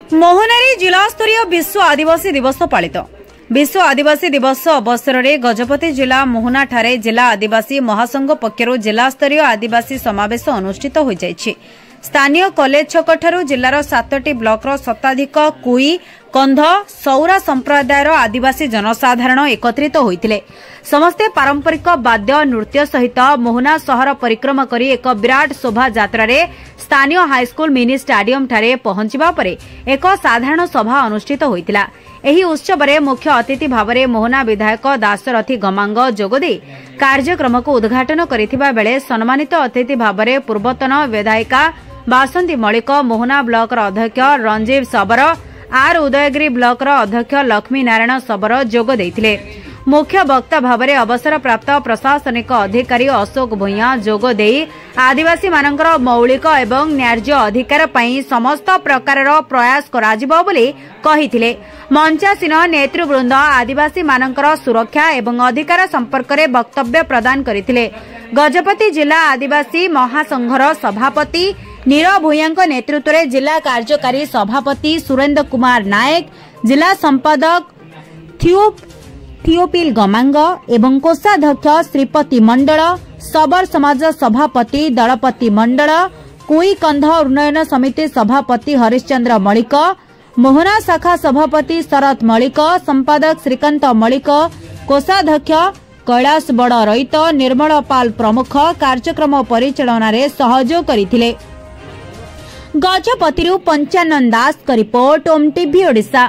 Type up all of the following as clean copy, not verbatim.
मोहनारी जिला स्तरीय विश्व आदिवासी दिवस पालित। विश्व आदिवासी दिवस अवसर में गजपति जिला मोहना ठारे जिला आदिवासी महासंघ पक्षर जिला स्तरीय आदिवासी समावेश अनुष्ठित हो जायछि। स्थानीय कॉलेज छक ठारू जिलार 7टी ब्लॉकर शताधिक कुई कंध सौरा संप्रदायर आदिवासी जनसाधारण एकत्रित होइतिले। समस्ते पारंपरिक वाद्य नृत्य सहित मोहना शहर परिक्रमा करी एक विराट शोभा यात्रा रे स्थानीय हाईस्कूल मिनी स्टाडियम ठारे पहुंचबा परे एक साधारण सभा अनुष्ठित होइतिला। एही उत्सव रे मुख्य अतिथि भावरे मोहना विधायक दासरथी गमांग जोगदे कार्यक्रम को उद्घाटन करिथिबा बेले सम्मानित अतिथि भावरे पूर्वतन विधायिका बासंती मलिक, मोहना ब्लॉकर अध्यक्ष रंजीव सबर, आर उदयगिरी ब्लॉकर अध्यक्ष लक्ष्मी नारायण सबर जोग देइथिले। मुख्य वक्ता भावरे अवसर प्राप्त प्रशासनिक अधिकारी अशोक भूया जोग देई आदिवासी मानकर मौलिक एवं न्याय्य अधिकार पई समस्त प्रकार प्रयास कराजिबो बोली कहिथिले। मंचासीन नेतृवृंद आदिवासी मानकर सुरक्षा एवं अधिकार संपर्क में वक्तव्य प्रदान करथिले। गजपति जिला आदिवासी महासंघर सभापति नीरव भूया नेतृत्व में जिला कार्यकारी सभापति सुरेन्द्र कुमार नायक, जिला संपादक थियोपिल गमांग एवं कोषाध्यक्ष श्रीपति मंडल, सबर समाज सभापति दलपति मंडल, कुई कंध उन्नयन समिति सभापति हरिश्चंद्र मलिक, मोहना शाखा सभापति शरत मलिक, संपादक श्रीकांत मलिक, कोषाध्यक्ष कैलाश बड़ रईत, निर्मल पाल प्रमुख कार्यक्रम परिचालन में सहयोग करथिले। गजपति पंचानन दास का रिपोर्ट, ओम टीवी ओडिशा।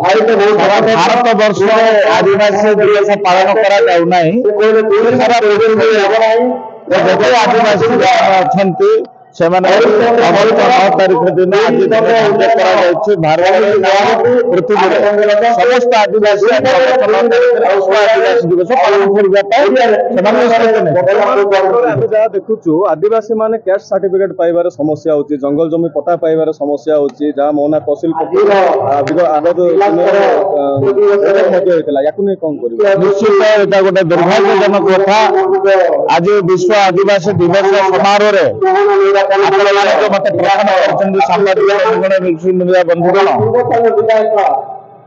भारत वर्ष आदिवासी दिवस पालन करा जाऊ नाही। आदिवासी अच्छा अमृत 9 तारीख दिन आज भारत पृथ्वी समस्त आदिवासी दिवस पालन जहाँ देखु आदिवासी माने कैस्ट सर्टिफिकेट पाइबार समस्या होची, जंगल जमी पट्टा पाइबार समस्या होची, जहाँ मोहना तहसील निश्चित एटा गोटे दुर्भाग्यजनक कथा। आज विश्व आदिवासी दिवस समारोह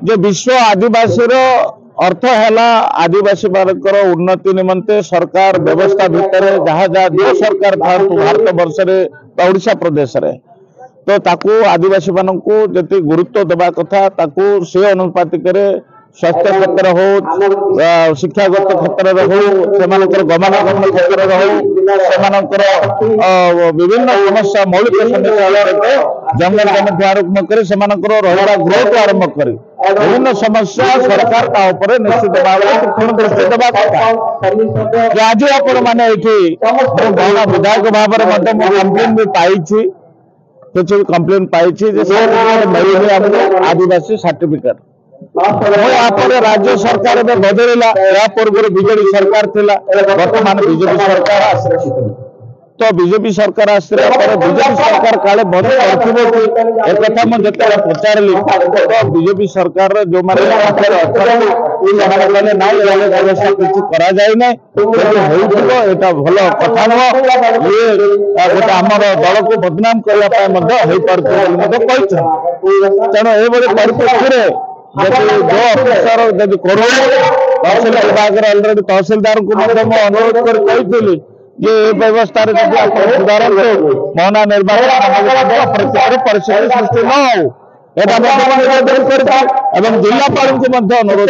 जो विश्व आदिवासी अर्थ है आदिवासी मानकर उन्नति निमंते सरकार व्यवस्था भितर जहाँ जहाँ जो सरकार था भारत वर्ष ओडिशा प्रदेश रे तो ताकू आदिवासी मान को जी गुरुत्व देवा कथा ताकू से अनुपातिक स्वास्थ्य क्षेत्र हो, शिक्षागत क्षेत्र हो, गमनागमन क्षेत्र हो, विभिन्न समस्या मौलिक समस्या जंगल जमी आरंभ कर ग्रोथ आरंभ कर विभिन्न समस्या सरकार निश्चित भाव दृष्टि देवा कथा। आज आपण मैंने ये विधायक भाव में कम्प्लेन भी पाई किसी कम्प्लेन पाई आदिवासी सर्टिफिकेट राज्य सरकार बदलला। या पूर्व बीजेपी सरकार थिला, वर्तमान बीजेपी सरकार तो बीजेपी सरकार आसला बीजेपी सरकार काले बंद कर मुझे पचारि तो बीजेपी सरकार जो किसी करा जाए ना यहाँ भल कथा नुह ये गोटे आम दल को बदनाम करने तेणु ये परिप्रेक्षी जो अफिसर जब करो तहसील विभाग अलरेडी तहसीलदार को अनुरोध कर व्यवस्था सुधार मोहना निर्वाचन परिस्थिति सृष्टि न हो जिलापाल को अनुरोध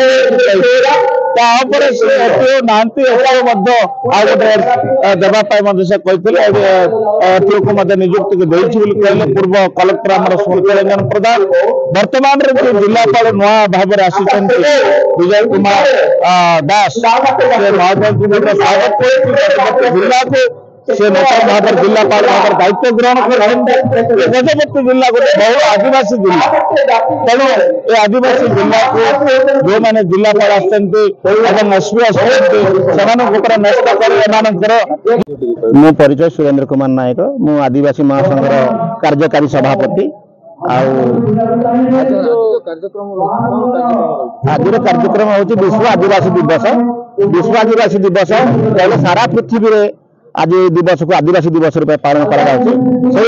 देवाई से कहते निजुक्ति कहले पूर्व कलेक्टर आम स्मृति रंजन प्रधान वर्तमान जिलापाल नुआ भाव विजय कुमार दास स्वागत जिला को से नूतन भाव जिलापाल भाव दायित्व ग्रहण कर गजपति जिला गोटे बहु आदिवासी जिला तेणु ये आदिवासी जिला को जो मैंने जिलापाल एसपी आसपर नष्ट कर मो परिचय सुरेन्द्र कुमार नायक मु आदिवासी महासंघ कार्यकारी सभापति। आज कार्यक्रम हूँ विश्व आदिवासी दिवस। विश्व आदिवासी दिवस सारा पृथ्वी आज दिवस को आदिवासी दिवस रूप पालन कर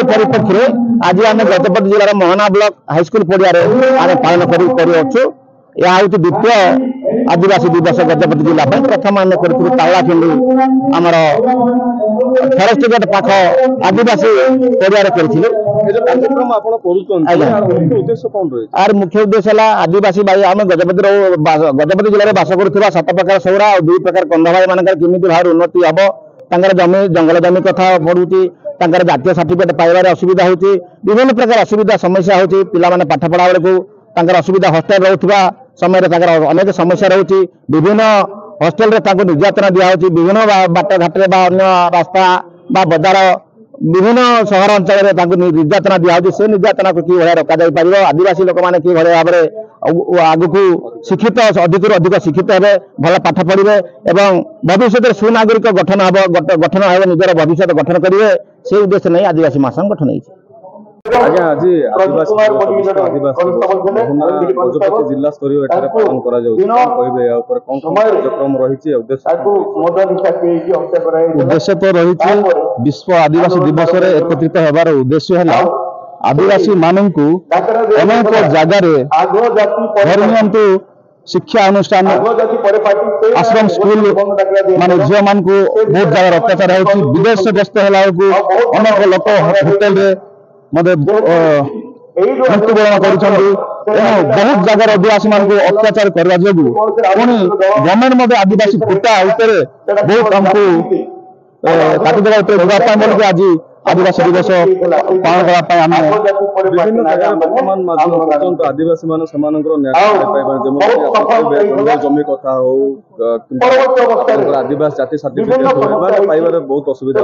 परिप्रेक्षी आज आम गजपति जिलार मोहना ब्लॉक हाईस्कल पड़िया आम पालन कर यह हूँ द्वितीय आदिवासी दिवस गजपति जिला प्रथम आम कर तालाखिंडी आमर फरेस्ट गेट पाख आदिवासी पड़िया आर मुख्य उद्देश्य है आदिवासी भाई आम गजपति जिले में बास कर 7 प्रकार सौरा और 2 प्रकार कंध भाई मान केमी भाव उन्नति हम जमी जंगल जमी कथा पड़ुची जातीय सर्टिफिकेट पाइबार असुविधा होती विभिन्न प्रकार असुविधा समस्या होती पिला माने पाठ पढ़ा बेलू असुविधा हस्टेल रोकवा समय अनेक समस्या रोचे विभिन्न हस्टेल निर्यातना दिखाई विभिन्न बाटघाटे अन्य रास्ता बजार विभिन्न सहर अंचल निर्यातना दिखाई से निर्यातना को कि रोक पार आदिवासी लोक मैंने कि भाव में आग को शिक्षित अधिक अधिक शिक्षित हे भल पाठ पढ़े और भविष्य सुनागरिक गठन गठन निजर भविष्य गठन करेंगे से उद्देश्य नहीं आदिवासी महासंघ गठन होती। आज्ञा आज आदिवासी गजपति जिला स्तरीय पालन कार्यक्रम रही उद्देश्य तो रही विश्व आदिवासी दिवस एकत्रित होबार उद्देश्य है आदिवासी मानू अनेक जगार धरनी शिक्षा अनुष्ठान आश्रम स्कूल मान झील मान बहुत जगह अत्याचार होती विदेश ग्रस्त है अनेक लोक होटेल मृत्युवरण कर बहुत जगह आदिवासी मान अत्याचार करने जो पुणी गवर्नमेंट आदिवासी कोटा बहुत हमको काटिदेवा आज आदिवासी दिवस पालन आदिवासी जमी कथा हो आदिवासी जाति सर्टिफिकेट पाइबार बहुत असुविधा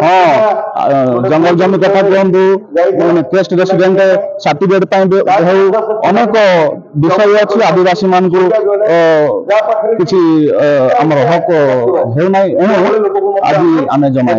हाँ जंगल जमी कथा कहतु टेस्ट रेसिडेंट सर्टिफिकेट अनेक विषय अच्छी आदिवासी मान किसी आमर हक हो आज आम जमा